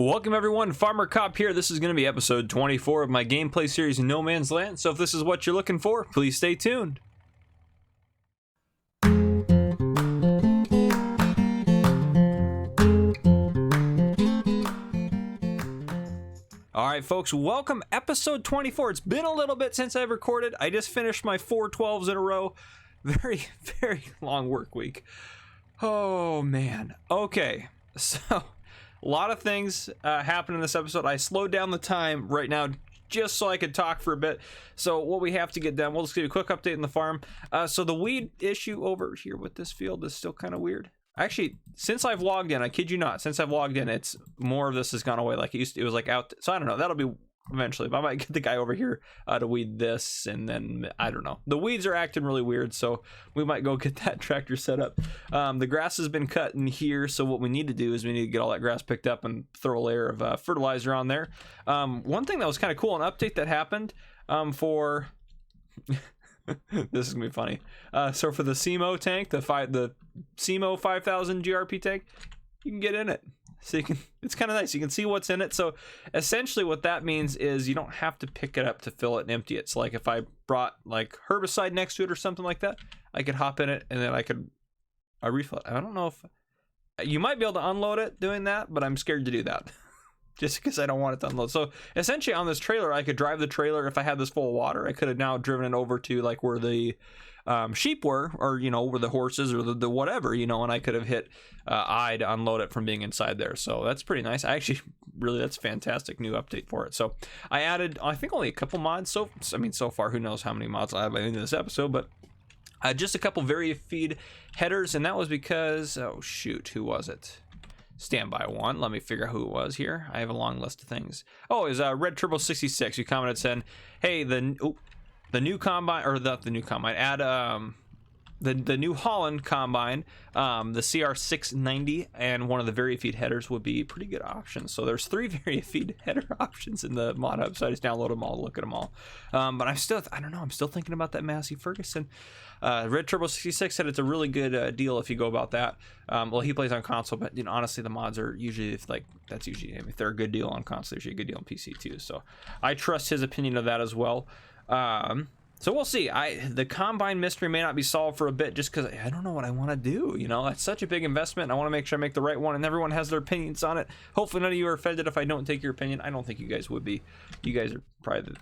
Welcome everyone, Farmer Cop here. This is going to be episode 24 of my gameplay series No Man's Land, so if this is what you're looking for, please stay tuned. Alright folks, welcome episode 24. It's been a little bit since I've recorded. I just finished my 4 12s in a row. Very long work week. Oh man. Okay, so a lot of things happen in this episode. I slowed down the time right now just so I could talk for a bit. So what we have to get done, we'll just give you a quick update on the farm. So the weed issue over here with this field is still kind of weird. Actually, since I've logged in, I kid you not, since I've logged in, it's more of this has gone away. Like it was like out. So I don't know. That'll be eventually. But I might get the guy over here to weed this, and then I don't know. The weeds are acting really weird, so we might go get that tractor set up. The grass has been cut in here, so what we need to do is we need to get all that grass picked up and throw a layer of fertilizer on there. One thing that was kind of cool, an update that happened for this is gonna be funny. So for the SEMO tank, the SEMO 5000 GRP tank, you can get in it. So you can, it's kind of nice. You can see what's in it. So essentially what that means is you don't have to pick it up to fill it and empty it. So like if I brought like herbicide next to it or something like that, I could hop in it and then I refill it. I don't know if you might be able to unload it doing that, but I'm scared to do that just because I don't want it to unload. So essentially on this trailer, I could drive the trailer. If I had this full of water, I could have now driven it over to like where the sheep were, or you know, where the horses or the whatever, you know, and I could have hit I to unload it from being inside there. So that's pretty nice. I actually really, that's a fantastic new update for it. So I added, I think, only a couple mods. So I mean, so far, who knows how many mods I have by the end of this episode, but just a couple feed headers, and that was because, oh shoot, who was it? Standby one. Let me figure out who it was here. I have a long list of things. Oh, it was Red Turbo 66 who commented saying, hey, the new combine, or the new combine, add the New Holland combine, the CR690, and one of the Variafeed headers would be pretty good options. So there's 3 Variafeed header options in the mod hub, so I just download them all, look at them all. But I don't know, I'm still thinking about that Massey Ferguson. Red Turbo 66 said it's a really good deal if you go about that. Well, he plays on console, but you know, honestly, the mods are usually like, that's usually, if they're a good deal on console, they're usually a good deal on PC too. So I trust his opinion of that as well. So we'll see. The combine mystery may not be solved for a bit just because I don't know what I want to do. You know, it's such a big investment, and I want to make sure I make the right one, and everyone has their opinions on it. Hopefully none of you are offended if I don't take your opinion. I don't think you guys would be. You guys are probably the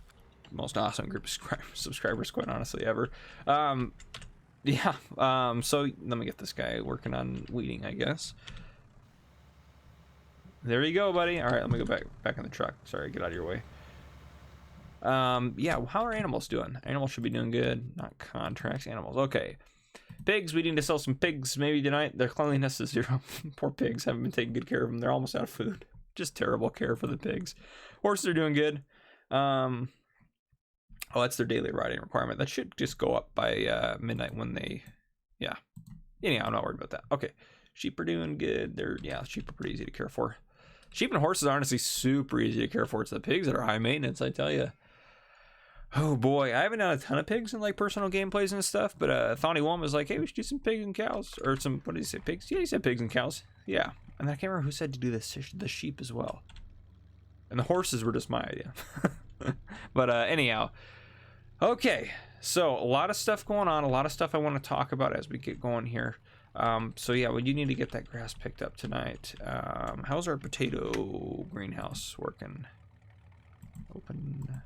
most awesome group of subscribers, quite honestly, ever. Yeah. So let me get this guy working on weeding, I guess. There you go, buddy. All right, let me go back in the truck. Sorry, get out of your way. Yeah, how are animals doing? Animals should be doing good. Not contracts, animals. Okay. Pigs, we need to sell some pigs maybe tonight. Their cleanliness is 0. Poor pigs, haven't been taking good care of them. They're almost out of food. Just terrible care for the pigs. Horses are doing good. Oh, that's their daily riding requirement. That should just go up by midnight when they, yeah. Anyhow, I'm not worried about that. Okay. Sheep are doing good. Sheep are pretty easy to care for. Sheep and horses are honestly super easy to care for. It's the pigs that are high maintenance, I tell you. Oh boy, I haven't done a ton of pigs in like personal gameplays and stuff, but Thawny One was like, hey, we should do some pigs and cows, or some, what did he say, pigs? Yeah, he said pigs and cows. Yeah, and I can't remember who said to do this, the sheep as well. And the horses were just my idea. But anyhow, okay, so a lot of stuff going on, a lot of stuff I want to talk about as we get going here. So yeah, we do need to get that grass picked up tonight. How's our potato greenhouse working? Open.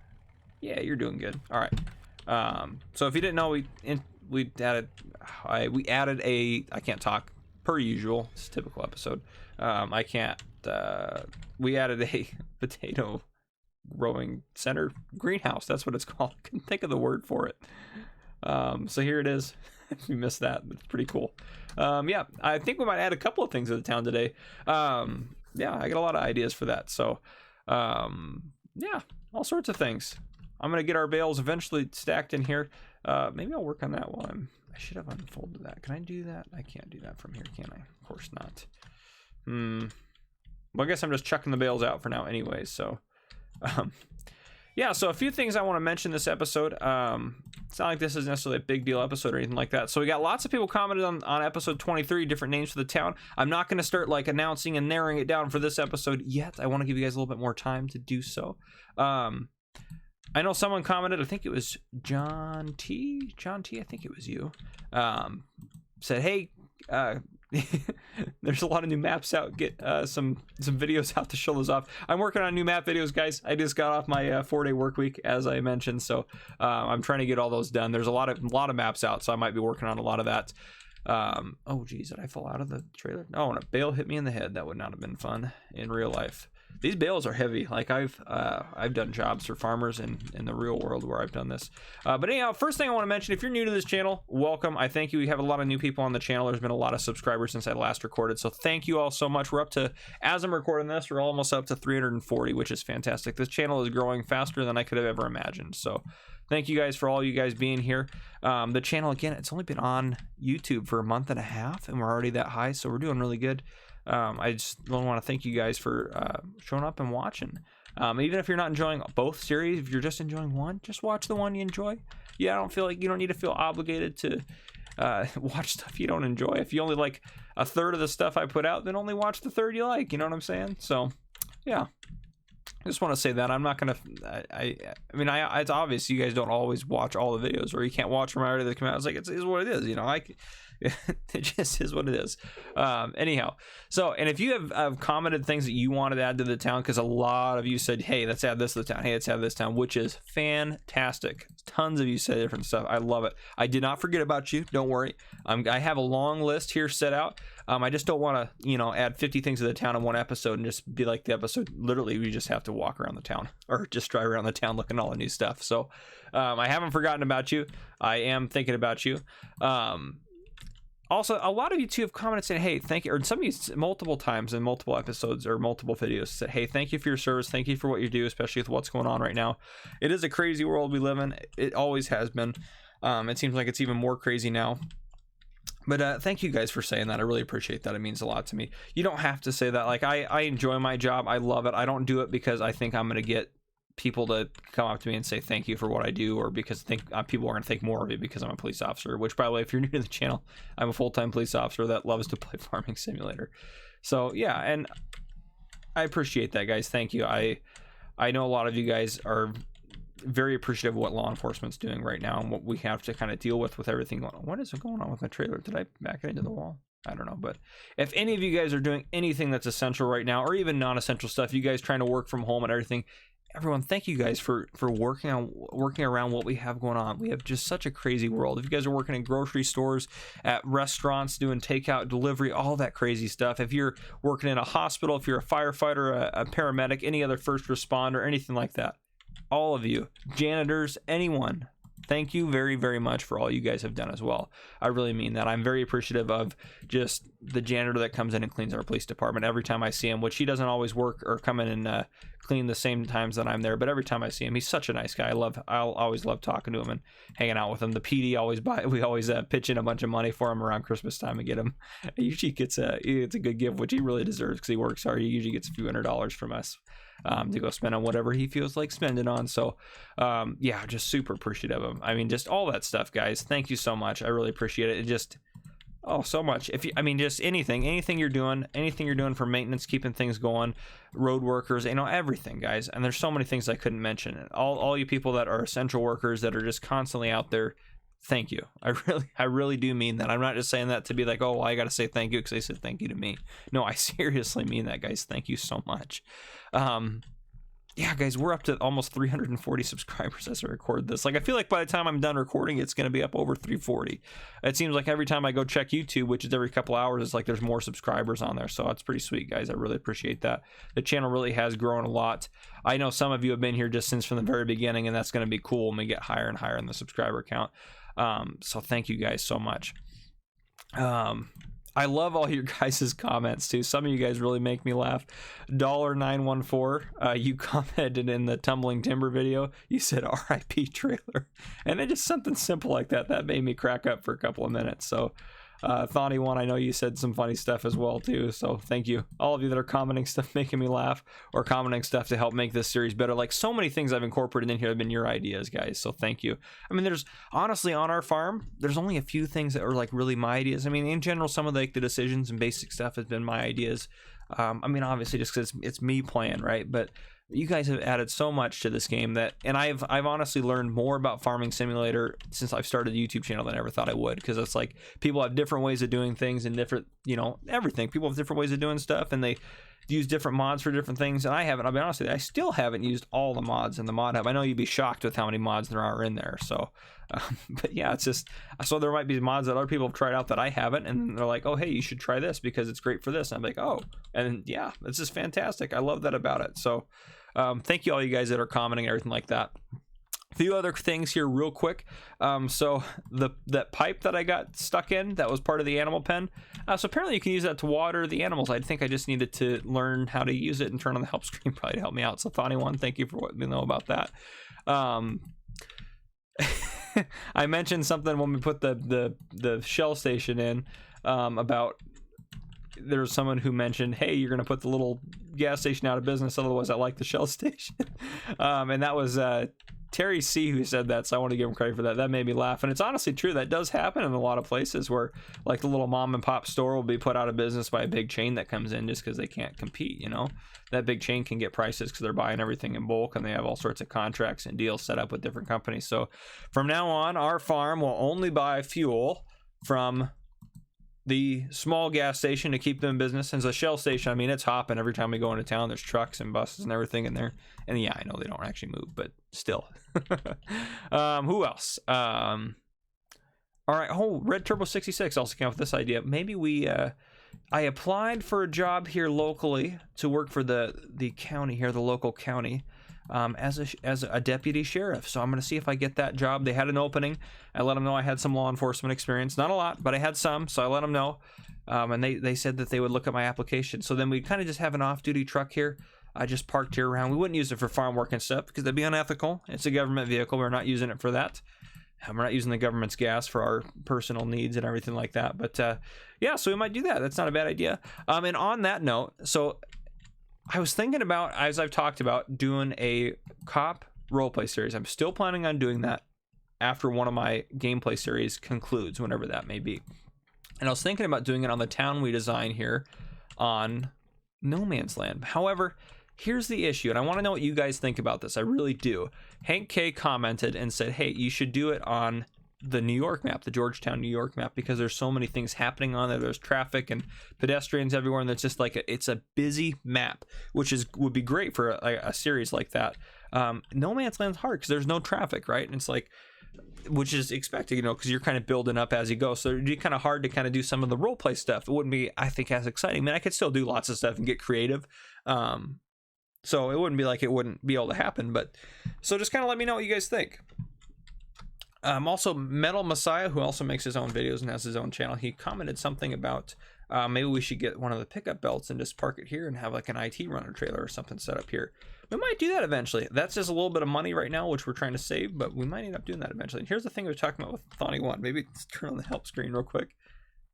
Yeah, you're doing good. All right. So if you didn't know, we added a, I can't talk per usual. It's a typical episode. We added a potato growing center greenhouse. That's what it's called. I couldn't think of the word for it. So here it is. If you missed that, it's pretty cool. Yeah, I think we might add a couple of things to the town today. Yeah, I got a lot of ideas for that. So, yeah, all sorts of things. I'm going to get our bales eventually stacked in here. Maybe I'll work on that while I should have unfolded that. Can I do that? I can't do that from here, can I? Of course not. Well, I guess I'm just chucking the bales out for now anyway, so. yeah, so a few things I want to mention this episode. It's not like this is necessarily a big deal episode or anything like that. So we got lots of people commented on episode 23, different names for the town. I'm not going to start like announcing and narrowing it down for this episode yet. I want to give you guys a little bit more time to do so. I know someone commented, I think it was John T, I think it was you, said, hey, there's a lot of new maps out, get some videos out to show those off. I'm working on new map videos, guys. I just got off my 4-day work week, as I mentioned, so I'm trying to get all those done. There's a lot of maps out, so I might be working on a lot of that. Oh geez, did I fall out of the trailer? No, and a bale hit me in the head. That would not have been fun in real life. These bales are heavy. Like I've done jobs for farmers in the real world where I've done this. But anyhow, first thing I want to mention, if you're new to this channel, welcome. I thank you. We have a lot of new people on the channel. There's been a lot of subscribers since I last recorded. So thank you all so much. We're up to, as I'm recording this, we're almost up to 340, which is fantastic. This channel is growing faster than I could have ever imagined. So thank you guys for all you guys being here. The channel, again, it's only been on YouTube for a month and a half, and we're already that high. So we're doing really good. I just want to thank you guys for showing up and watching. Even if you're not enjoying both series, if you're just enjoying one, just watch the one you enjoy. Yeah, I don't feel like you don't need to feel obligated to watch stuff you don't enjoy. If you only like a third of the stuff I put out, then only watch the third you like. You know what I'm saying? So, yeah. I just want to say that I'm not gonna. I mean, it's obvious you guys don't always watch all the videos, or you can't watch them right after they come out. It's like it is what it is, you know. It just is what it is. Anyhow, so, and if you have commented things that you wanted to add to the town, because a lot of you said, hey, let's add this to the town, hey, let's add this town, which is fantastic. Tons of you said different stuff. I love it. I did not forget about you, don't worry. I have a long list here set out. I just don't want to, you know, add 50 things to the town in one episode and just be like the episode, literally we just have to walk around the town or just drive around the town looking at all the new stuff. So I haven't forgotten about you. I am thinking about you. Also, a lot of you too have commented saying, hey, thank you, or some of you multiple times in multiple episodes or multiple videos said, hey, thank you for your service. Thank you for what you do, especially with what's going on right now. It is a crazy world we live in. It always has been. It seems like it's even more crazy now. But thank you guys for saying that. I really appreciate that. It means a lot to me. You don't have to say that. Like, I enjoy my job. I love it. I don't do it because I think I'm going to get people to come up to me and say thank you for what I do, or because I think people are going to think more of it because I'm a police officer, which, by the way, if you're new to the channel, I'm a full-time police officer that loves to play Farming Simulator. So, yeah, and I appreciate that, guys. Thank you. I know a lot of you guys are very appreciative of what law enforcement's doing right now and what we have to kind of deal with everything going on. What is going on with my trailer? Did I back it into the wall? I don't know. But if any of you guys are doing anything that's essential right now, or even non-essential stuff, you guys trying to work from home and everything, everyone, thank you guys for working around what we have going on. We have just such a crazy world. If you guys are working in grocery stores, at restaurants, doing takeout, delivery, all that crazy stuff. If you're working in a hospital, if you're a firefighter, a paramedic, any other first responder, anything like that, all of you, janitors, anyone, thank you very, very much for all you guys have done as well. I really mean that. I'm very appreciative of just the janitor that comes in and cleans our police department every time I see him, which he doesn't always work or come in and clean the same times that I'm there, but every time I see him, he's such a nice guy. I'll always love talking to him and hanging out with him. The PD we always pitch in a bunch of money for him around Christmas time and get him. He usually gets it's a good gift, which he really deserves because he works hard. He usually gets a few $100s from us to go spend on whatever he feels like spending on. So yeah, just super appreciative of him. I mean, just all that stuff, guys. Thank you so much. I really appreciate it. It just, oh, so much. If you, I mean, just anything you're doing for maintenance, keeping things going, road workers, you know, everything, guys. And there's so many things I couldn't mention. All you people that are essential workers that are just constantly out there, thank you. I really do mean that. I'm not just saying that to be like, oh, well, I got to say thank you because they said thank you to me. No, I seriously mean that, guys. Thank you so much. Yeah, guys, we're up to almost 340 subscribers as I record this. Like, I feel like by the time I'm done recording, it's going to be up over 340. It seems like every time I go check YouTube, which is every couple hours, it's like there's more subscribers on there. So that's pretty sweet, guys. I really appreciate that. The channel really has grown a lot. I know some of you have been here just since from the very beginning, and that's going to be cool when we get higher and higher in the subscriber count. So thank you guys so much. I love all your guys' comments too. Some of you guys really make me laugh. $914, you commented in the tumbling timber video. You said RIP trailer, and then just something simple like that made me crack up for a couple of minutes. So Thawny1, I know you said some funny stuff as well too, so thank you. All of you that are commenting stuff making me laugh, or commenting stuff to help make this series better. Like, so many things I've incorporated in here have been your ideas, guys, so thank you. I mean, there's honestly, on our farm, there's only a few things that are like really my ideas. I mean, in general, some of the decisions and basic stuff has been my ideas. I mean, obviously just because it's me playing, right? But you guys have added so much to this game that, and I've honestly learned more about Farming Simulator since I've started the YouTube channel than I ever thought I would, because it's like people have different ways of doing things and different, you know, everything. People have different ways of doing stuff, and they use different mods for different things, and I haven't. I'll be honest with you, I still haven't used all the mods in the mod hub. I know you'd be shocked with how many mods there are in there. So, but yeah, it's just, so there might be mods that other people have tried out that I haven't, and they're like, oh, hey, you should try this because it's great for this. And I'm like, oh, and yeah, this is fantastic. I love that about it. So, thank you all you guys that are commenting and everything like that. A few other things here real quick. So that pipe that I got stuck in, that was part of the animal pen. So apparently you can use that to water the animals. I think I just needed to learn how to use it and turn on the help screen probably to help me out. So Thawny1, thank you for letting me know about that. I mentioned something when we put the Shell station in, about there's someone who mentioned, hey, you're gonna put the little gas station out of business, otherwise I like the Shell station. And that was Terry C who said that, so I want to give him credit for that. That made me laugh, and it's honestly true. That does happen in a lot of places where like the little mom and pop store will be put out of business by a big chain that comes in just because they can't compete. You know, that big chain can get prices because they're buying everything in bulk, and they have all sorts of contracts and deals set up with different companies. So from now on, our farm will only buy fuel from the small gas station to keep them in business. And the Shell station, I mean, it's hopping every time we go into town. There's trucks and buses and everything in there. And yeah, I know they don't actually move, but still. Who else? All right. Oh, Red Turbo 66 also came up with this idea. Maybe we, I applied for a job here locally to work for the county here, the local county, as a deputy sheriff. So I'm going to see if I get that job. They had an opening. I let them know I had some law enforcement experience, not a lot, but I had some, so I let them know. And they said that they would look at my application. So then we kind of just have an off-duty truck here. I just parked here around. We wouldn't use it for farm work and stuff because that'd be unethical. It's a government vehicle. We're not using it for that. We're not using the government's gas for our personal needs and everything like that. But yeah, so we might do that. That's not a bad idea. And on that note, so I was thinking about, as I've talked about, doing a cop roleplay series. I'm still planning on doing that after one of my gameplay series concludes, whenever that may be. And I was thinking about doing it on the town we design here on No Man's Land. However, here's the issue, and I want to know what you guys think about this. I really do. Hank K commented and said, hey, you should do it on the New York map, the Georgetown, New York map, because there's so many things happening on there. There's traffic and pedestrians everywhere, and it's just like it's a busy map, which would be great for a series like that. No Man's Land's hard because there's no traffic, right? And it's like, which is expected, you know, because you're kind of building up as you go. So it'd be kind of hard to kind of do some of the role play stuff. It wouldn't be, I think, as exciting. I mean, I could still do lots of stuff and get creative. So it wouldn't be like it wouldn't be able to happen. But so just kind of let me know what you guys think. Also, Metal Messiah, who also makes his own videos and has his own channel, he commented something about maybe we should get one of the pickup belts and just park it here and have like an IT runner trailer or something set up here. We might do that eventually. That's just a little bit of money right now, which we're trying to save, but we might end up doing that eventually. And here's the thing we were talking about with Thawny1. Maybe let's turn on the help screen real quick.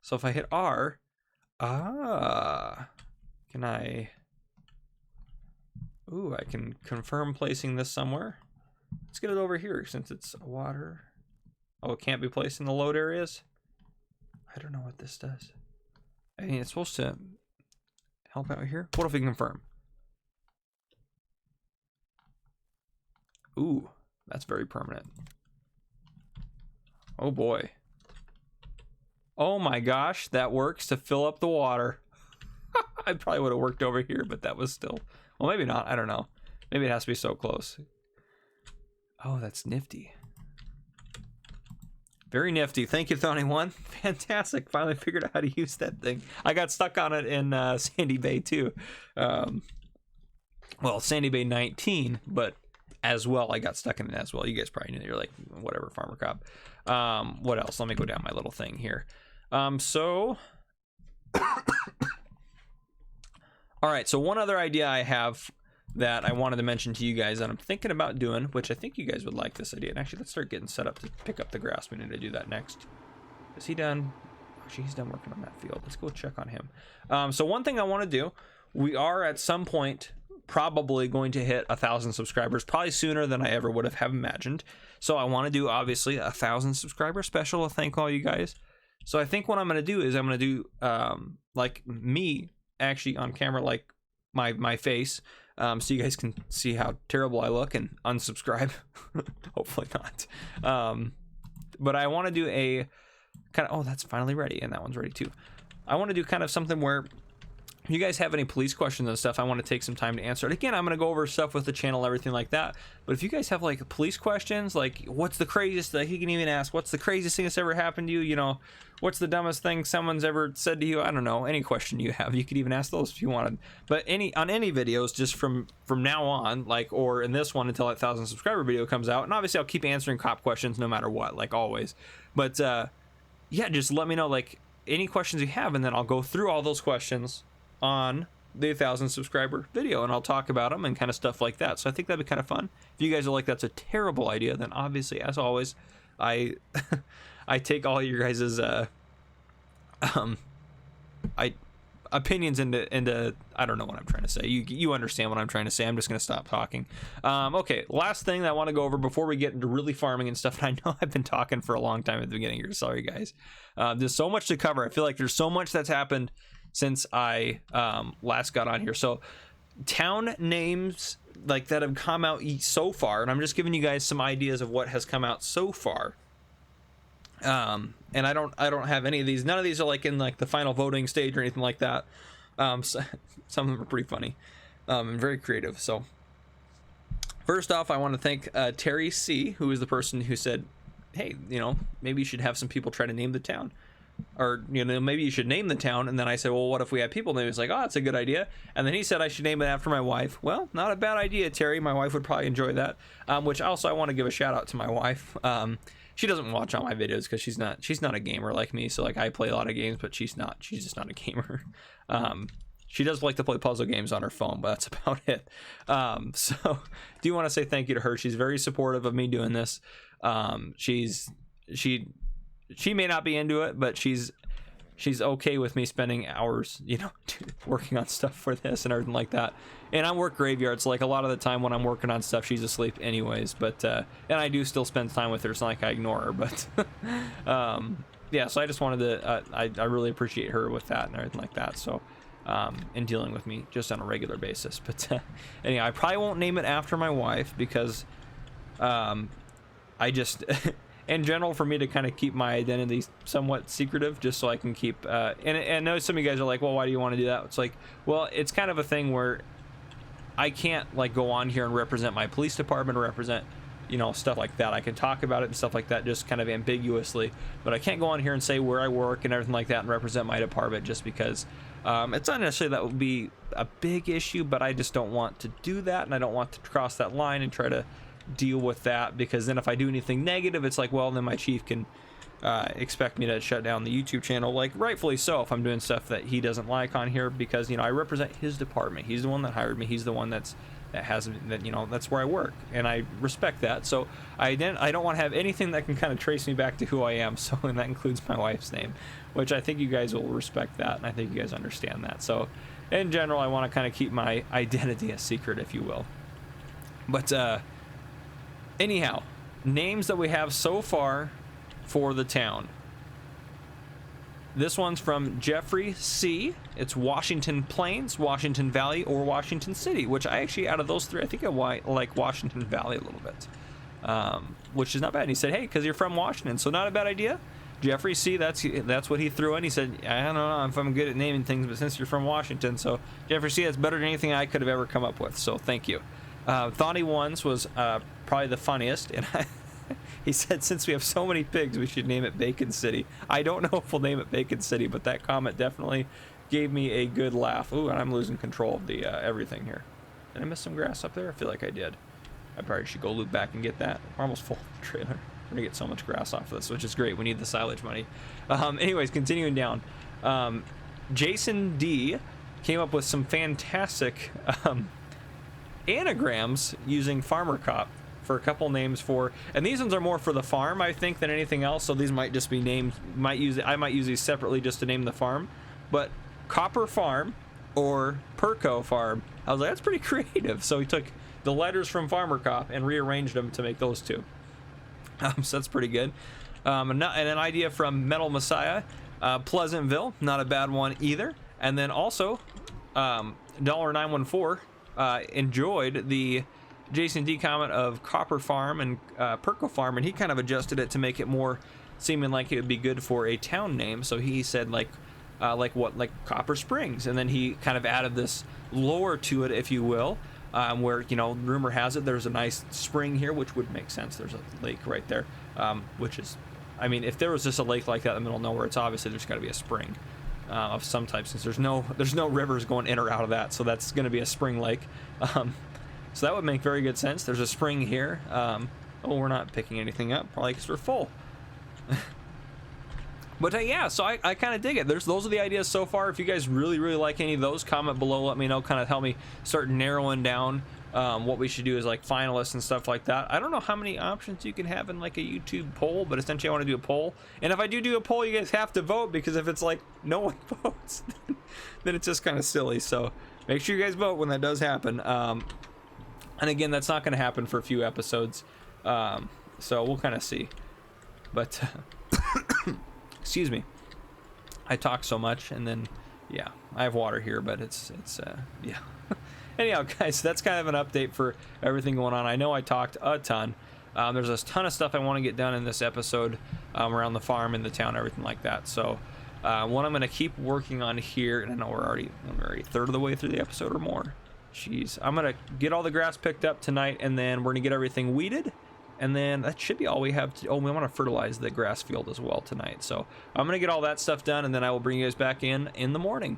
So if I hit R, can I... Ooh, I can confirm placing this somewhere. Let's get it over here since it's water. Oh, it can't be placed in the load areas? I don't know what this does. I mean, it's supposed to help out here. What if we confirm? Ooh, that's very permanent. Oh boy. Oh my gosh, that works to fill up the water. I probably would have worked over here, but that was still... Well, maybe not. I don't know. Maybe it has to be so close. Oh, that's nifty. Very nifty. Thank you, Thawny1. Fantastic. Finally figured out how to use that thing. I got stuck on it in Sandy Bay, too. Well, Sandy Bay 19, but as well, I got stuck in it as well. You guys probably knew. You're like, whatever, Farmer Cop. What else? Let me go down my little thing here. So... All right, so one other idea I have that I wanted to mention to you guys that I'm thinking about doing, which I think you guys would like this idea. And actually, let's start getting set up to pick up the grass. We need to do that next. Is he done? actually, he's done working on that field. Let's go check on him. So one thing I want to do, we are at some point probably going to hit 1,000 subscribers, probably sooner than I ever would have imagined. So I want to do obviously a 1,000 subscriber special to thank all you guys. So I think what I'm going to do is I'm going to do like me actually on camera, like my face, so you guys can see how terrible I look and unsubscribe. Hopefully not. But I want to do a kind of, oh, that's finally ready, and that one's ready too. I want to do kind of something where if you guys have any police questions and stuff, I want to take some time to answer it. Again, I'm going to go over stuff with the channel, everything like that. But if you guys have like police questions, like what's the craziest, like you can even ask, what's the craziest thing that's ever happened to you? You know, what's the dumbest thing someone's ever said to you? I don't know, any question you have, you could even ask those if you wanted. But on any videos, just from now on, like, or in this one until that 1,000 subscriber video comes out. And obviously I'll keep answering cop questions no matter what, like always. But yeah, just let me know like any questions you have, and then I'll go through all those questions on the 1,000 subscriber video, and I'll talk about them and kind of stuff like that. So I think that'd be kind of fun. If you guys are like, that's a terrible idea, then obviously, as always, I I take all your guys's opinions into I don't know what I'm trying to say. You understand what I'm trying to say. I'm just gonna stop talking. Okay, last thing that I want to go over before we get into really farming and stuff. And I know I've been talking for a long time at the beginning here. Sorry guys. There's so much to cover. I feel like there's so much that's happened since I last got on here. So town names like that have come out so far, and I'm just giving you guys some ideas of what has come out so far. And I don't have any of these. None of these are like in like the final voting stage or anything like that. So, some of them are pretty funny and very creative. So first off, I want to thank Terry C, who is the person who said, hey, you know, maybe you should have some people try to name the town. Or, you know, maybe you should name the town. And then I said, well, what if we had people name it? He's like, oh, that's a good idea. And then he said I should name it after my wife. Well, not a bad idea, Terry. My wife would probably enjoy that. Which also I want to give a shout out to my wife. She doesn't watch all my videos because she's not a gamer like me. So like I play a lot of games, but she's just not a gamer. She does like to play puzzle games on her phone, but that's about it. So do want to say thank you to her. She's very supportive of me doing this. She may not be into it, but she's okay with me spending hours, you know, working on stuff for this and everything like that. And I work graveyards, like a lot of the time when I'm working on stuff, she's asleep anyways. But and I do still spend time with her. It's not like I ignore her, but yeah. So I just wanted to, I really appreciate her with that and everything like that. So in dealing with me just on a regular basis. But anyway, I probably won't name it after my wife because I just. In general, for me to kind of keep my identity somewhat secretive, just so I can keep and I know some of you guys are like, well, why do you want to do that? It's like, well, it's kind of a thing where I can't like go on here and represent my police department or represent, you know, stuff like that. I can talk about it and stuff like that just kind of ambiguously, but I can't go on here and say where I work and everything like that and represent my department just because it's not necessarily that would be a big issue, but I just don't want to do that, and I don't want to cross that line and try to deal with that, because then if I do anything negative, it's like, well, then my chief can expect me to shut down the YouTube channel, like rightfully so, if I'm doing stuff that he doesn't like on here, because, you know, I represent his department. He's the one that hired me. He's the one that you know, that's where I work, and I respect that. So I don't want to have anything that can kind of trace me back to who I am. So, and that includes my wife's name, which I think you guys will respect that, and I think you guys understand that. So in general, I want to kind of keep my identity a secret, if you will. But anyhow, names that we have so far for the town. This one's from Jeffrey C. It's Washington Plains, Washington Valley, or Washington City, which I actually, out of those three, I think I like Washington Valley a little bit, which is not bad. And he said, hey, because you're from Washington, so not a bad idea. Jeffrey C, that's what he threw in. He said, I don't know if I'm good at naming things, but since you're from Washington, so Jeffrey C, that's better than anything I could have ever come up with, so thank you. Thawny Ones was probably the funniest, and he said, since we have so many pigs, we should name it Bacon City. I don't know if we'll name it Bacon City, but that comment definitely gave me a good laugh. Ooh, and I'm losing control of the everything here. Did I miss some grass up there? I feel like I did. I probably should go loop back and get that. We're almost full of the trailer. We're gonna get so much grass off of this, which is great. We need the silage money. Anyways, continuing down. Jason D came up with some fantastic anagrams using farmer for a couple names for, and these ones are more for the farm, I think, than anything else. So these might just be named, I might use these separately just to name the farm. But Copper Farm or Perco Farm, I was like, that's pretty creative. So he took the letters from Farmer Cop and rearranged them to make those two. So that's pretty good. And an idea from Metal Messiah, Pleasantville, not a bad one either. And then also, $914 enjoyed the Jason D comment of Copper Farm and Perco Farm, and he kind of adjusted it to make it more seeming like it would be good for a town name. So he said like Copper Springs, and then he kind of added this lore to it, if you will, where, you know, rumor has it there's a nice spring here, which would make sense. There's a lake right there, which is, I mean, if there was just a lake like that in the middle of nowhere, it's obviously there's got to be a spring of some type, since there's no rivers going in or out of that, so that's going to be a spring lake. So that would make very good sense. There's a spring here. Oh, we're not picking anything up, probably because we're full. But yeah, so I kind of dig it. Those are the ideas so far. If you guys really like any of those, comment below, let me know, kind of help me start narrowing down what we should do as like finalists and stuff like that. I don't know how many options you can have in like a YouTube poll, but essentially I want to do a poll. And if I do a poll, you guys have to vote, because if it's like no one votes, then it's just kind of silly. So make sure you guys vote when that does happen. And again, that's not going to happen for a few episodes, so we'll kind of see. But excuse me, I talk so much, and then yeah, I have water here, but it's yeah. Anyhow, guys, that's kind of an update for everything going on. I know I talked a ton. There's a ton of stuff I want to get done in this episode around the farm and the town, everything like that. So what I'm going to keep working on here, and I know we're already a third of the way through the episode or more. Jeez, I'm gonna get all the grass picked up tonight, and then we're gonna get everything weeded, and then that should be all we have to. Oh, we want to fertilize the grass field as well tonight, so I'm gonna get all that stuff done, and then I will bring you guys back in the morning.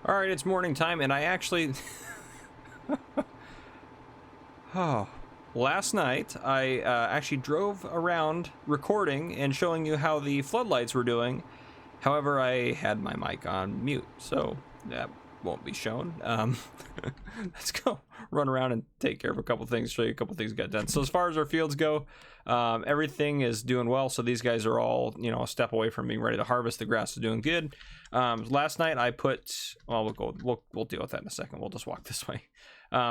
All right, it's morning time, and I actually last night I actually drove around recording and showing you how the floodlights were doing. However, I had my mic on mute, so that won't be shown. Let's go run around and take care of a couple things, show you a couple things got done. So as far as our fields go, everything is doing well. So these guys are all, you know, a step away from being ready to harvest. The grass is doing good. Last night I put, well, we'll deal with that in a second. We'll just walk this way.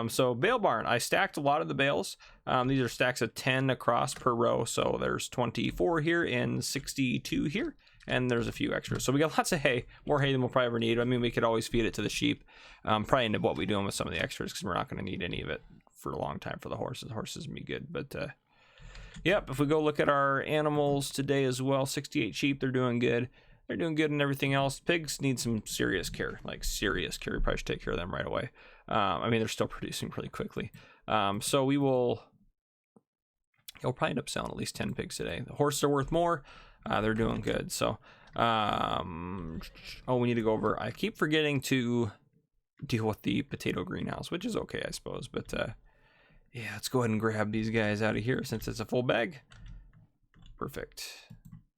So bale barn, I stacked a lot of the bales. These are stacks of 10 across per row. So there's 24 here and 62 here. And there's a few extras. So we got lots of hay, more hay than we'll probably ever need. I mean, we could always feed it to the sheep. Probably end up what we're doing with some of the extras, because we're not going to need any of it for a long time for the horses. The horses would be good. But yep, if we go look at our animals today as well, 68 sheep, they're doing good. They're doing good and everything else. Pigs need some serious care, like serious care. We probably should take care of them right away. I mean, they're still producing really quickly. So we'll probably end up selling at least 10 pigs today. The horses are worth more. They're doing good. So, we need to go over. I keep forgetting to deal with the potato greenhouse, which is okay, I suppose. But yeah, let's go ahead and grab these guys out of here since it's a full bag. Perfect.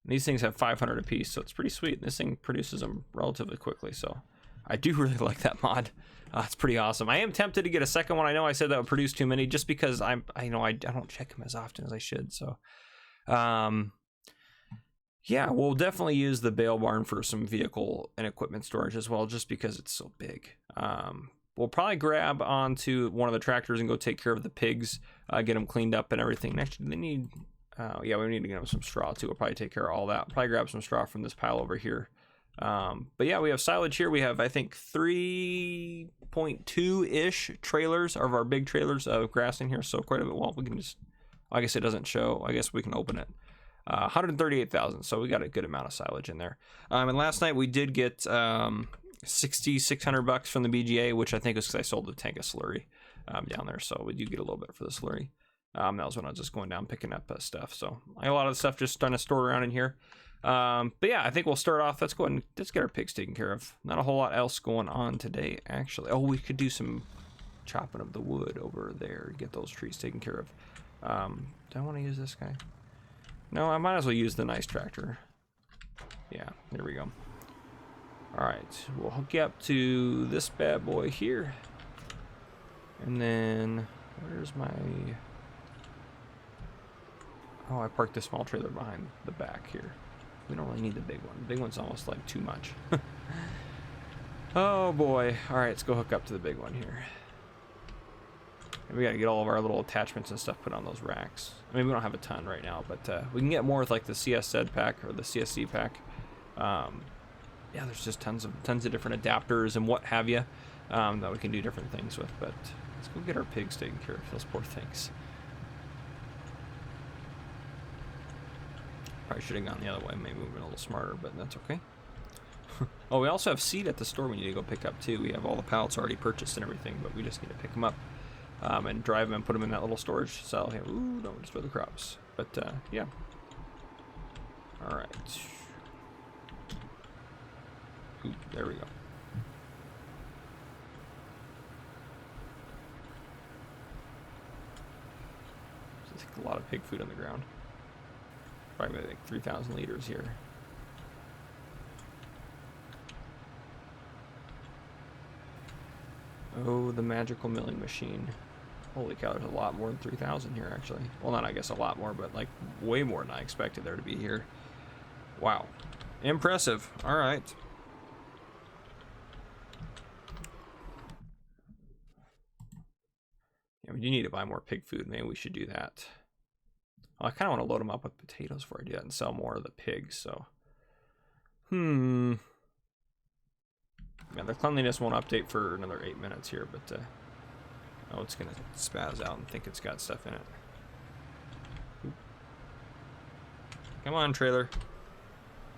And these things have 500 apiece, so it's pretty sweet. This thing produces them relatively quickly, so I do really like that mod. It's pretty awesome. I am tempted to get a second one. I know I said that would produce too many, just because I don't check them as often as I should. So, yeah, we'll definitely use the bale barn for some vehicle and equipment storage as well, just because it's so big. We'll probably grab onto one of the tractors and go take care of the pigs, get them cleaned up and everything. Actually, they need, yeah, we need to get them some straw too. We'll probably take care of all that. Probably grab some straw from this pile over here. But yeah, we have silage here. We have, I think, 3.2-ish trailers of our big trailers of grass in here. So quite a bit. Well, we can just, I guess it doesn't show. I guess we can open it. 138,000. So we got a good amount of silage in there. And last night we did get $6,600 from the BGA, which I think was because I sold the tank of slurry down there. So we do get a little bit for the slurry. That was when I was just going down picking up stuff. So I got a lot of the stuff just starting to store around in here. But yeah, I think we'll start off. Let's go ahead and let's get our pigs taken care of. Not a whole lot else going on today, actually. Oh, we could do some chopping of the wood over there, get those trees taken care of. Do I want to use this guy? No, I might as well use the nice tractor. Yeah, there we go. All right, we'll hook you up to this bad boy here. And then Where's my... Oh, I parked the small trailer behind the back here. We don't really need the big one. The big one's almost like too much. Oh boy. Alright, let's go hook up to the big one here. And we gotta get all of our little attachments and stuff put on those racks. I mean, we don't have a ton right now, but we can get more with like the CSZ pack or the CSC pack. Yeah, there's just tons of different adapters and what have you that we can do different things with. But let's go get our pigs taken care of. Those poor things. Probably should have gone the other way. Maybe we've been a little smarter, but that's okay. Oh, we also have seed at the store we need to go pick up too. We have all the pallets already purchased and everything, but we just need to pick them up and drive them and put them in that little storage cell here. Ooh, don't destroy the crops. But yeah. All right. Ooh, there we go. There's a lot of pig food on the ground. Probably like 3,000 liters here. Oh, the magical milling machine. Holy cow, there's a lot more than 3,000 here, actually. Well, not, I guess, a lot more, but, like, way more than I expected there to be here. Wow. Impressive. All right. Yeah, we do need to buy more pig food. Maybe we should do that. Well, I kind of want to load them up with potatoes before I do that and sell more of the pigs, so... Yeah, the cleanliness won't update for another 8 minutes here, but oh, it's gonna spaz out and think it's got stuff in it. Oop. Come on, trailer.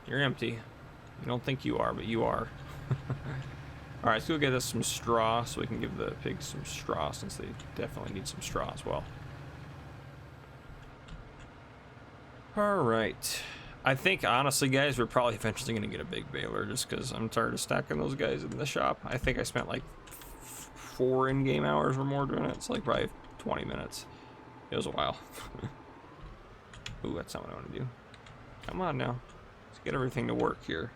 You're empty. You don't think you are, but you are. Alright, let's go get us some straw so we can give the pigs some straw, since they definitely need some straw as well. Alright. I think, honestly, guys, we're probably eventually going to get a big baler just because I'm tired of stacking those guys in the shop. I think I spent like 4 in-game hours or more doing it. It's like probably 20 minutes. It was a while. Ooh, that's not what I want to do. Come on now. Let's get everything to work here.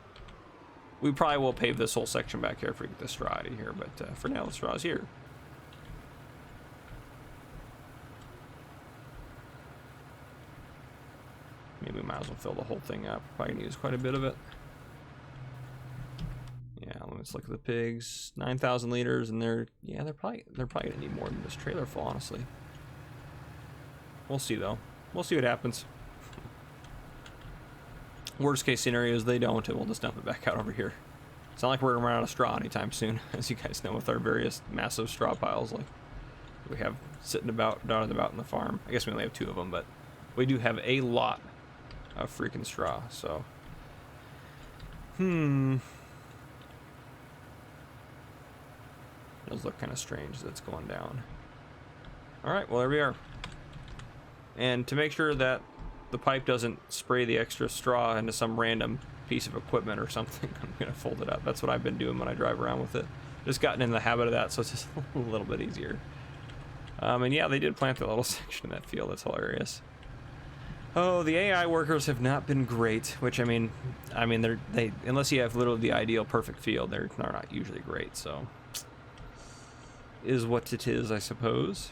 We probably will pave this whole section back here if we get the straw out of here, but for now, the straw's here. Maybe we might as well fill the whole thing up. Probably gonna use quite a bit of it. Yeah, let's look at the pigs. 9,000 liters, and they're probably gonna need more than this trailer full, honestly. We'll see though. We'll see what happens. Worst case scenario is they don't, and we'll just dump it back out over here. It's not like we're gonna run out of straw anytime soon, as you guys know, with our various massive straw piles like we have sitting about dotted about in the farm. I guess we only have 2 of them, but we do have a lot of freaking straw, so those look kind of strange that's going down. All right, well, there we are. And to make sure that the pipe doesn't spray the extra straw into some random piece of equipment or something, I'm gonna fold it up. That's what I've been doing when I drive around with it. Just gotten in the habit of that, so it's just a little bit easier. And yeah, they did plant that little section in that field. That's hilarious. Oh, the AI workers have not been great, which I mean they unless you have literally the ideal perfect field, they're not usually great, so is what it is, I suppose.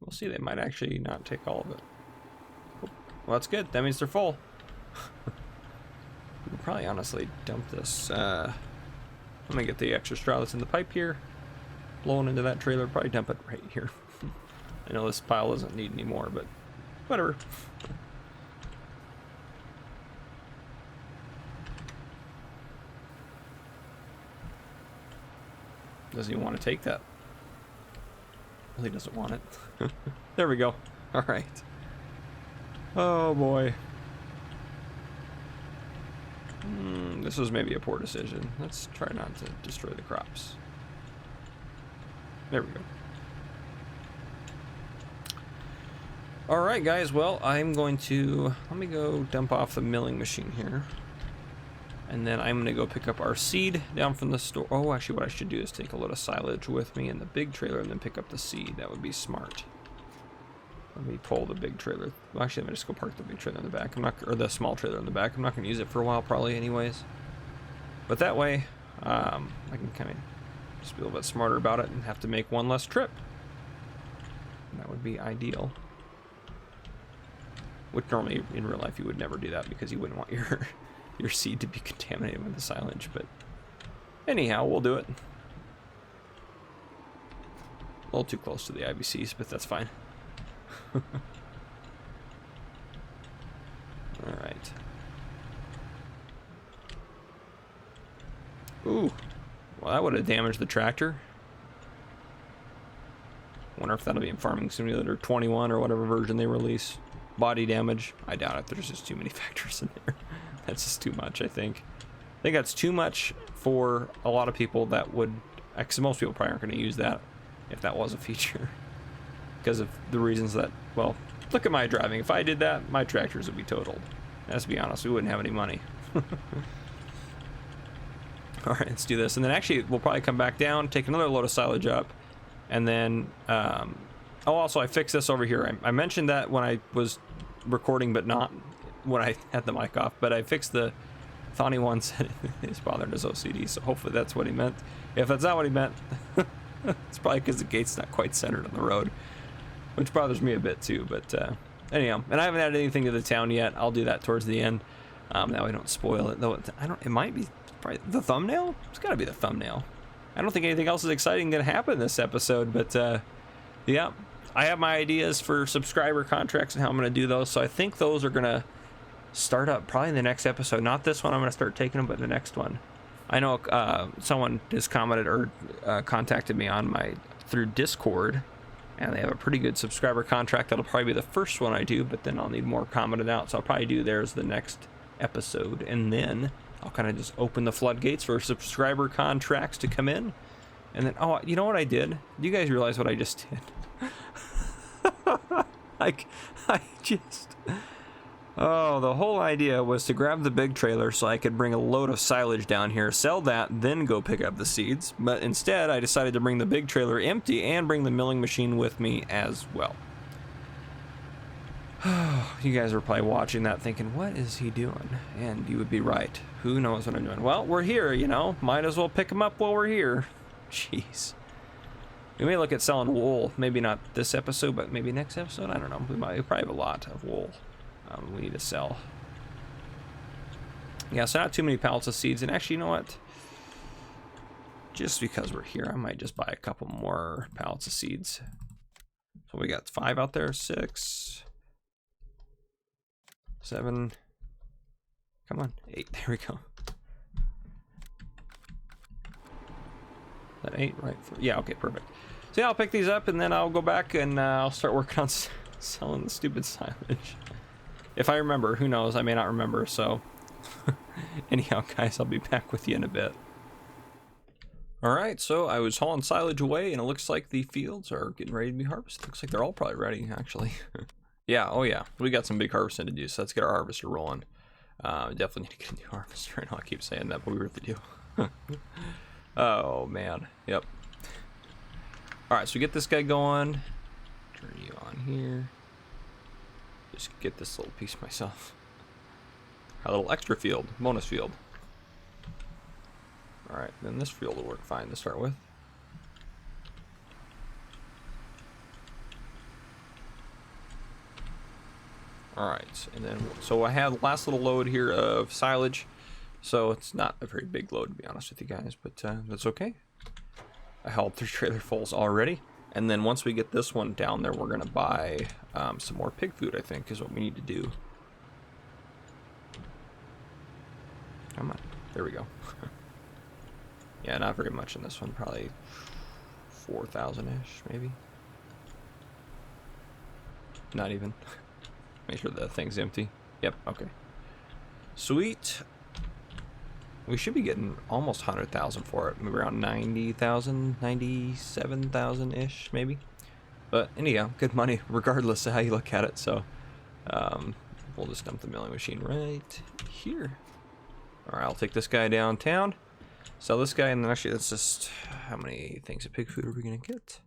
We'll see, they might actually not take all of it. Well, that's good. That means they're full. We could probably honestly dump this. I'm gonna get the extra straw that's in the pipe here, blowing into that trailer. Probably dump it right here. I know this pile doesn't need any more, but whatever. Doesn't even want to take that. Well, he doesn't want it. There we go. All right. Oh boy. This was maybe a poor decision. Let's try not to destroy the crops. There we go. All right, guys. Well, I'm going to let me go dump off the milling machine here, and then I'm going to go pick up our seed down from the store. Oh, actually, what I should do is take a load of silage with me in the big trailer, and then pick up the seed. That would be smart. Let me pull the big trailer. Well, actually, let me just go park the big trailer in the back. I'm not, or the small trailer in the back. I'm not going to use it for a while, probably, anyways. But that way, I can kind of just be a little bit smarter about it and have to make one less trip. And that would be ideal. Which normally, in real life, you would never do that because you wouldn't want your seed to be contaminated with the silage. But anyhow, we'll do it. A little too close to the IBCs, but that's fine. Alright. Ooh. Well, that would have damaged the tractor. Wonder if that'll be in Farming Simulator 21 or whatever version they release. Body damage. I doubt it. There's just too many factors in there. That's just too much, I think. I think that's too much for a lot of people that would... Because most people probably aren't going to use that if that was a feature. Because of the reasons that, well, look at my driving. If I did that, my tractors would be totaled. Let's be honest, we wouldn't have any money. Alright, let's do this. And then actually, we'll probably come back down, take another load of silage up, and then, oh, also, I fixed this over here. I mentioned that when I was recording, but not when I had the mic off. But I fixed the Thani one said it's bothering his OCD, so hopefully that's what he meant. If that's not what he meant, it's probably because the gate's not quite centered on the road, which bothers me a bit too. But anyhow, and I haven't added anything to the town yet. I'll do that towards the end. That way I don't spoil it. Though I don't. It might be probably the thumbnail. It's got to be the thumbnail. I don't think anything else is exciting going to happen this episode. But yeah, I have my ideas for subscriber contracts and how I'm going to do those. So I think those are going to start up probably in the next episode. Not this one. I'm going to start taking them, but the next one. I know someone has commented or contacted me on through Discord, and they have a pretty good subscriber contract. That'll probably be the first one I do, but then I'll need more commented out, so I'll probably do theirs the next episode, and then I'll kind of just open the floodgates for subscriber contracts to come in. And then, oh, you know what I did? Do you guys realize what I just did? Like, oh, the whole idea was to grab the big trailer so I could bring a load of silage down here, sell that, then go pick up the seeds. But instead, I decided to bring the big trailer empty and bring the milling machine with me as well. You guys are probably watching that thinking, what is he doing? And you would be right. Who knows what I'm doing? Well, we're here, you know. Might as well pick them up while we're here. Jeez. We may look at selling wool. Maybe not this episode, but maybe next episode. I don't know. We probably have a lot of wool. We need to sell. Yeah, so not too many pallets of seeds. And actually, you know what? Just because we're here, I might just buy a couple more pallets of seeds. So we got 5 out there, 6, 7. Come on, 8. There we go. Is that 8, right? Yeah, okay, perfect. So yeah, I'll pick these up and then I'll go back and I'll start working on selling the stupid silage. If I remember, who knows? I may not remember, so anyhow, guys, I'll be back with you in a bit. Alright, so I was hauling silage away, and it looks like the fields are getting ready to be harvested. Looks like they're all probably ready, actually. Yeah, oh yeah, we got some big harvesting to do, so let's get our harvester rolling. Definitely need to get a new harvester. I know I keep saying that, but we really do. Oh, man. Yep. Alright, so get this guy going. Turn you on here. Just get this little piece myself. A little extra field, bonus field. Alright, then this field will work fine to start with. Alright, and then, so I have the last little load here of silage. So it's not a very big load, to be honest with you guys, but that's okay. I hauled 3 trailer fulls already. And then once we get this one down there, we're going to buy some more pig food, I think, is what we need to do. Come on. There we go. Yeah, not very much in this one. Probably 4,000-ish, maybe. Not even. Make sure the thing's empty. Yep, okay. Sweet. We should be getting almost 100,000 for it. Maybe around 90,000, 97,000-ish, maybe. But anyhow, good money, regardless of how you look at it. So we'll just dump the milling machine right here. All right, I'll take this guy downtown, sell this guy, and then actually that's just, how many things of pig food are we gonna get?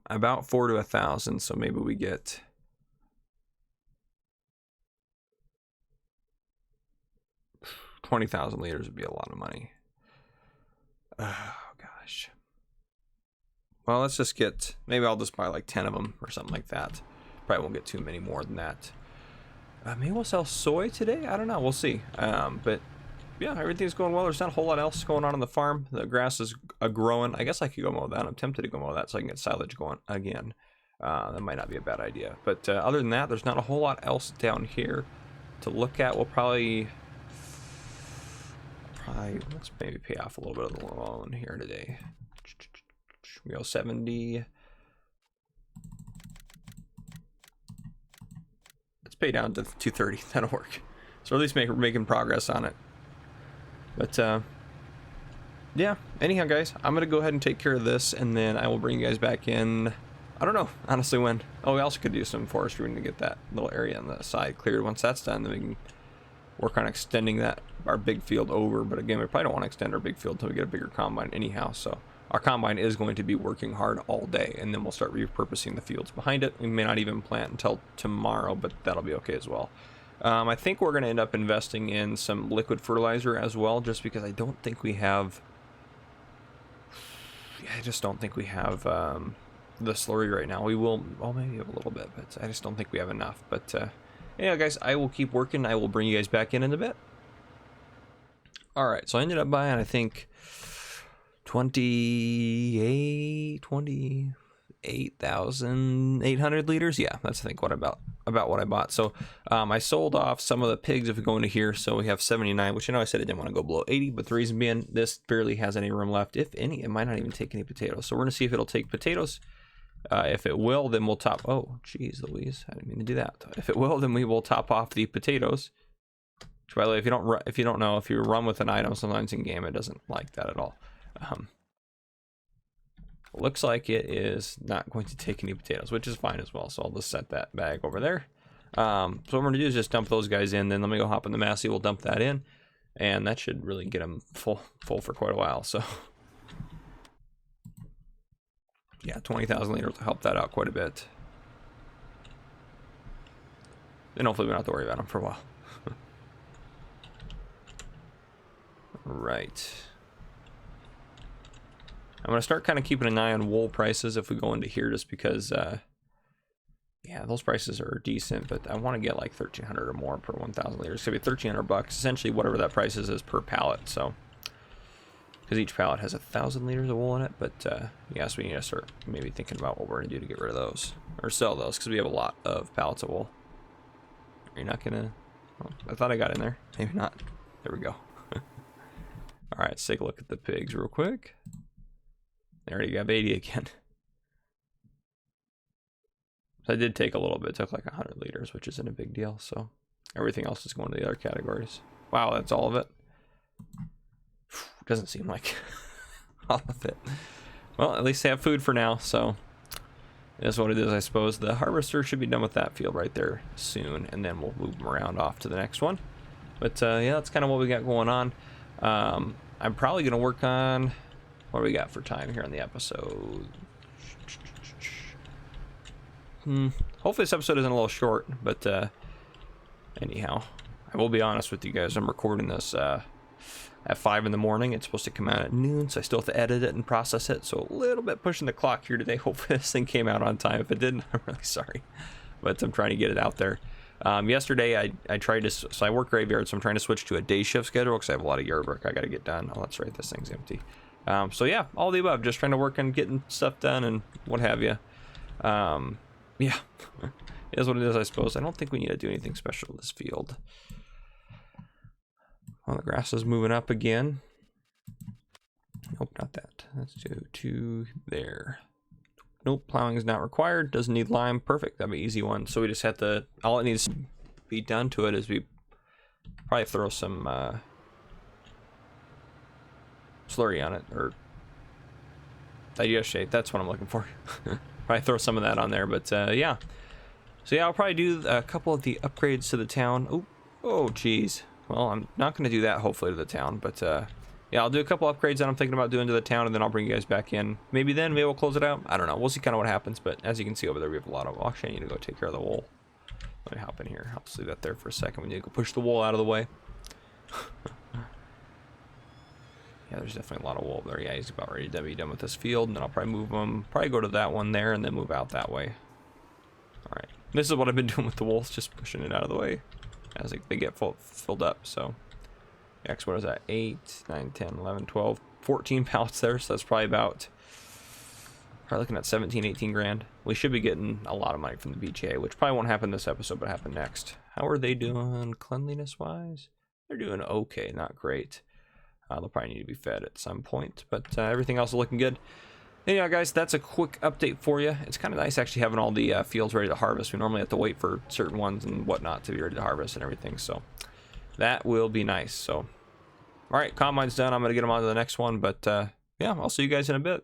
About 4 to 1,000, so maybe we get 20,000 liters would be a lot of money. Oh gosh. Well, let's just get, maybe I'll just buy like 10 of them or something like that. Probably won't get too many more than that. Maybe we'll sell soy today. I don't know. We'll see. But yeah, everything's going well. There's not a whole lot else going on the farm. The grass is growing. I guess I could go mow that. I'm tempted to go mow that so I can get silage going again. That might not be a bad idea. But other than that, there's not a whole lot else down here to look at. We'll probably let's maybe pay off a little bit of the loan here today. We go 70. Let's pay down to 230. That'll work. So at least we're making progress on it. But yeah, anyhow guys, I'm gonna go ahead and take care of this, and then I will bring you guys back in. I don't know honestly when. Oh, we also could do some forestry to get that little area on the side cleared. Once that's done, then we can work on extending our big field over. But again, we probably don't want to extend our big field until we get a bigger combine anyhow. So our combine is going to be working hard all day, and then we'll start repurposing the fields behind it. We may not even plant until tomorrow, but that'll be okay as well. I think we're going to end up investing in some liquid fertilizer as well, just because I don't think we have... Yeah, I just don't think we have the slurry right now. We will... Well, maybe a little bit, but I just don't think we have enough. But yeah, guys, I will keep working. I will bring you guys back in a bit. Alright, so I ended up buying, I think, 28,800 liters. Yeah, that's I think what about what I bought. So I sold off some of the pigs if we go into here. So we have 79, which I know I said I didn't want to go below 80, but the reason being this barely has any room left. If any, it might not even take any potatoes. So we're gonna see if it'll take potatoes. If it will, then we'll top. Oh, geez, Louise, I didn't mean to do that. If it will, then we will top off the potatoes. Which, by the way, if you don't know, if you run with an item, sometimes in game it doesn't like that at all. Looks like it is not going to take any potatoes, which is fine as well. So I'll just set that bag over there. So what we're gonna do is just dump those guys in. Then let me go hop in the Massey. We'll dump that in, and that should really get them full for quite a while. So yeah, 20,000 liters will help that out quite a bit. Then hopefully we don't have to worry about them for a while. Right. I'm going to start kind of keeping an eye on wool prices if we go into here, just because, yeah, those prices are decent, but I want to get like 1,300 or more per 1,000 liters. It's going to be 1,300 bucks, essentially whatever that price is per pallet. So, because each pallet has 1,000 liters of wool in it, but yes, we need to start maybe thinking about what we're going to do to get rid of those or sell those, because we have a lot of pallets of wool. You're not going to, oh, I thought I got in there. Maybe not. There we go. All right, let's take a look at the pigs real quick. They already got 80 again. So I did take a little bit. It took like 100 liters, which isn't a big deal. So everything else is going to the other categories. Wow, that's all of it. Doesn't seem like all of it. Well, at least they have food for now. So that's what it is, I suppose. The harvester should be done with that field right there soon, and then we'll move them around off to the next one. But yeah, that's kind of what we got going on. I'm probably going to work on... What do we got for time here on the episode? Hopefully this episode isn't a little short, but anyhow, I will be honest with you guys. I'm recording this at 5 in the morning. It's supposed to come out at noon, so I still have to edit it and process it. So a little bit pushing the clock here today. Hopefully this thing came out on time. If it didn't, I'm really sorry, but I'm trying to get it out there. Yesterday I tried to, so I work graveyard, so I'm trying to switch to a day shift schedule because I have a lot of yard work I got to get done. Oh, that's right, this thing's empty. So yeah, all the above, just trying to work on getting stuff done and what have you. Yeah, it is what it is, I suppose. I don't think we need to do anything special in this field. Well, the grass is moving up again. Nope, not that. Let's do 2 there. Nope, plowing is not required. Doesn't need lime. Perfect, that'd be an easy one. So we just have to, all it needs to be done to it is we probably throw some slurry on it, or digestate. That's what I'm looking for. Probably throw some of that on there, but yeah. So yeah, I'll probably do a couple of the upgrades to the town. Oh geez. Well, I'm not going to do that hopefully to the town, but yeah, I'll do a couple upgrades that I'm thinking about doing to the town, and then I'll bring you guys back in. Maybe then, maybe we'll close it out. I don't know. We'll see kind of what happens, but as you can see over there, we have a lot of... Well, actually, I need to go take care of the wool. Let me hop in here. I'll just leave that there for a second. We need to go push the wool out of the way. Yeah, there's definitely a lot of wool there. Yeah, he's about ready to be done with this field, and then I'll probably move him. Probably go to that one there, and then move out that way. All right. This is what I've been doing with the wool, just pushing it out of the way as they get filled up, so... X, what is that? 8, 9, 10, 11, 12, 14 pallets there. So that's probably about, probably looking at 17, 18 grand. We should be getting a lot of money from the BGA, which probably won't happen this episode, but happen next. How are they doing cleanliness wise? They're doing okay, not great. They'll probably need to be fed at some point, but everything else is looking good. Anyhow, guys, that's a quick update for you. It's kind of nice actually having all the fields ready to harvest. We normally have to wait for certain ones and whatnot to be ready to harvest and everything, so that will be nice. So, all right, combine's done. I'm going to get them on to the next one, but yeah, I'll see you guys in a bit.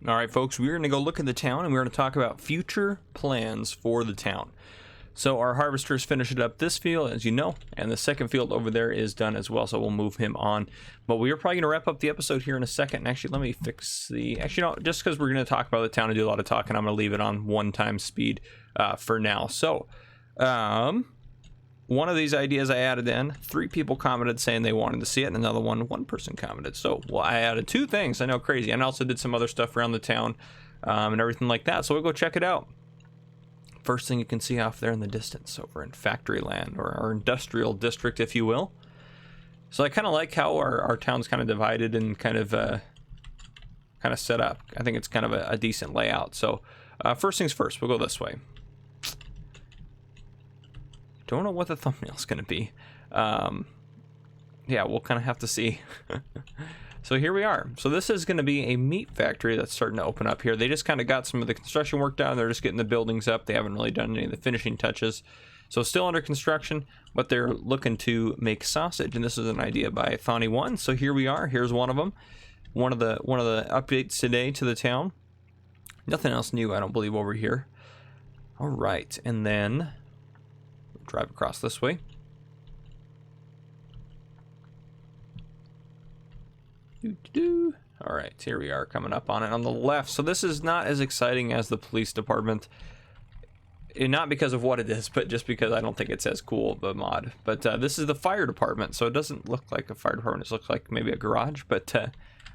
All right, folks, we're going to go look at the town, and we're going to talk about future plans for the town. So our harvester's finished up this field, as you know, and the second field over there is done as well, so we'll move him on. But we are probably going to wrap up the episode here in a second. And actually, let me fix the... Actually, no, just because we're going to talk about the town and do a lot of talking, I'm going to leave it on 1x speed for now. So, one of these ideas I added in, 3 people commented saying they wanted to see it, and another one person commented. So, well, I added 2 things. I know, crazy. And I also did some other stuff around the town and everything like that. So we'll go check it out. First thing you can see off there in the distance over in Factory Land, or our industrial district, if you will. So I kind of like how our town's kind of divided and kind of set up. I think it's kind of a decent layout. So first things first, we'll go this way. Don't know what the thumbnail's going to be. Yeah, we'll kind of have to see. So here we are. So this is going to be a meat factory that's starting to open up here. They just kind of got some of the construction work done. They're just getting the buildings up. They haven't really done any of the finishing touches. So still under construction, but they're looking to make sausage. And this is an idea by Thani1. So here we are. Here's one of them. One of the updates today to the town. Nothing else new, I don't believe, over here. All right, and then we'll drive across this way. All right, here we are coming up on it on the left. So this is not as exciting as the police department, and not because of what it is, but just because I don't think it's as cool of a mod. But this is the fire department, so it doesn't look like a fire department. It looks like maybe a garage, but I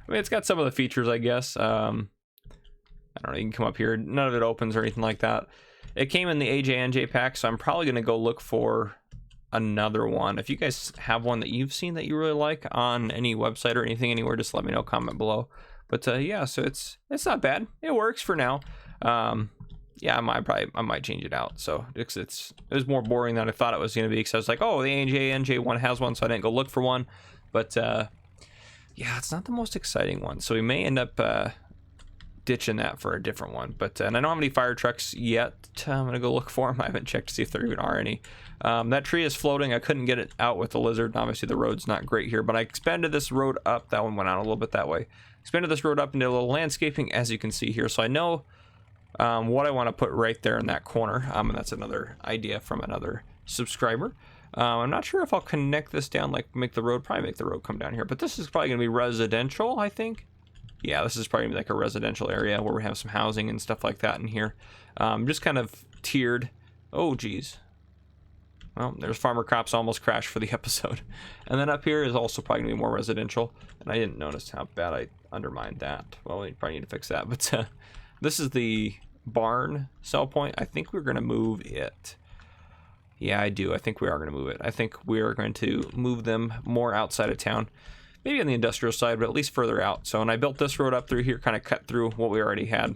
mean, it's got some of the features, I guess. I don't know, you can come up here. None of it opens or anything like that. It came in the AJ&J pack, so I'm probably going to go look for another one. If you guys have one that you've seen that you really like on any website or anything anywhere, just let me know, comment below. But yeah, so it's not bad. It works for now. Yeah, I might change it out. So it was more boring than I thought it was going to be, because I was like, oh, the AJ&J one has one, so I didn't go look for one. But yeah, it's not the most exciting one, so we may end up ditching that for a different one. But and I don't have any fire trucks yet. I'm gonna go look for them. I haven't checked to see if there even are any. That tree is floating. I couldn't get it out with the lizard. Obviously the road's not great here, but I expanded this road up. That one went out a little bit that way. Expanded this road up into a little landscaping, as you can see here, so I know what I want to put right there in that corner. And that's another idea from another subscriber. I'm not sure if I'll connect this down, like probably make the road come down here, but this is probably gonna be residential, I think. Yeah, this is probably like a residential area where we have some housing and stuff like that in here. Just kind of tiered. Oh, geez. Well, there's farmer crops almost crashed for the episode. And then up here is also probably going to be more residential. And I didn't notice how bad I undermined that. Well, we probably need to fix that. But this is the barn sell point. I think we're going to move it. Yeah, I do. I think we are going to move it. I think we are going to move them more outside of town. Maybe on the industrial side, but at least further out. So, and I built this road up through here, kind of cut through what we already had.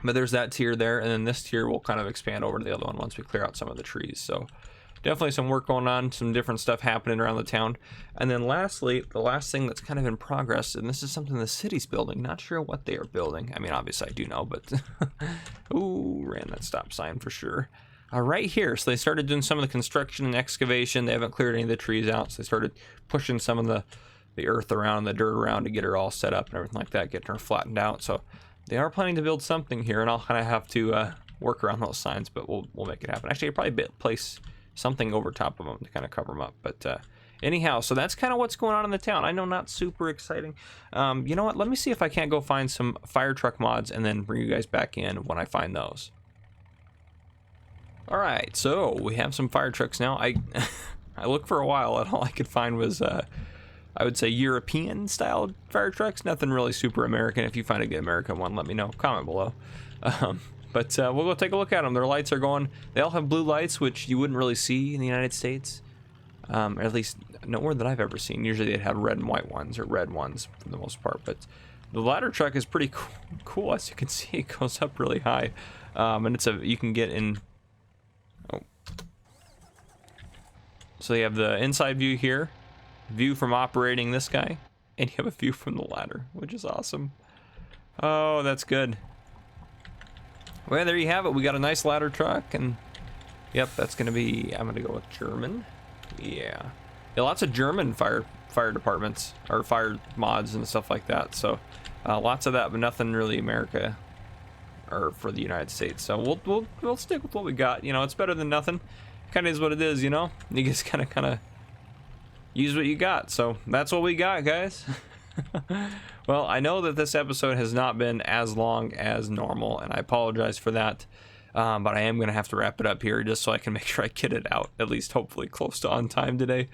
But there's that tier there, and then this tier will kind of expand over to the other one once we clear out some of the trees. So definitely some work going on, some different stuff happening around the town. And then lastly, the last thing that's kind of in progress, and this is something the city's building. Not sure what they are building. I mean, obviously I do know, but ooh, ran that stop sign for sure. Right here, so they started doing some of the construction and excavation. They haven't cleared any of the trees out, so they started pushing some of the earth around, the dirt around, to get her all set up and everything like that, getting her flattened out. So they are planning to build something here, and I'll kind of have to work around those signs, but we'll make it happen. Actually, I'll probably place something over top of them to kind of cover them up. But anyhow, so that's kind of what's going on in the town. I know, not super exciting. You know what? Let me see if I can't go find some fire truck mods and then bring you guys back in when I find those. All right, so we have some fire trucks now. I looked for a while, and all I could find was I would say European style fire trucks. Nothing really super American. If you find a good American one, let me know. Comment below. But we'll go take a look at them. Their lights are going. They all have blue lights, which you wouldn't really see in the United States. Or at least nowhere that I've ever seen. Usually they'd have red and white ones, or red ones for the most part. But the ladder truck is pretty cool. As you can see, it goes up really high. And it's you can get in. Oh. So you have the inside view here, view from operating this guy, and you have a view from the ladder, which is awesome. Oh, that's good. Well, there you have it. We got a nice ladder truck, and yep, that's gonna be. I'm gonna go with German. Yeah, lots of German fire departments or fire mods and stuff like that. So lots of that, but nothing really America or for the United States. So we'll stick with what we got. You know, it's better than nothing. Kind of is what it is. You know, you just kind of use what you got. So that's what we got, guys. Well, I know that this episode has not been as long as normal, and I apologize for that. But I am going to have to wrap it up here just so I can make sure I get it out, at least hopefully close to on time today.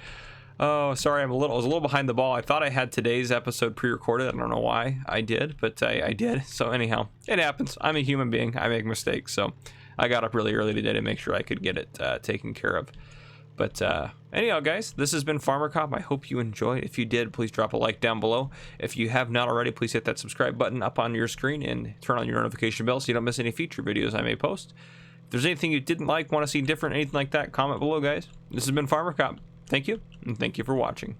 Oh, sorry, I was a little behind the ball. I thought I had today's episode pre-recorded. I don't know why I did, but I did. So anyhow, it happens. I'm a human being. I make mistakes. So I got up really early today to make sure I could get it taken care of. But anyhow, guys, this has been Farmer Cop. I hope you enjoyed. If you did, please drop a like down below. If you have not already, please hit that subscribe button up on your screen and turn on your notification bell so you don't miss any future videos I may post. If there's anything you didn't like, want to see different, anything like that, comment below, guys. This has been Farmer Cop. Thank you, and thank you for watching.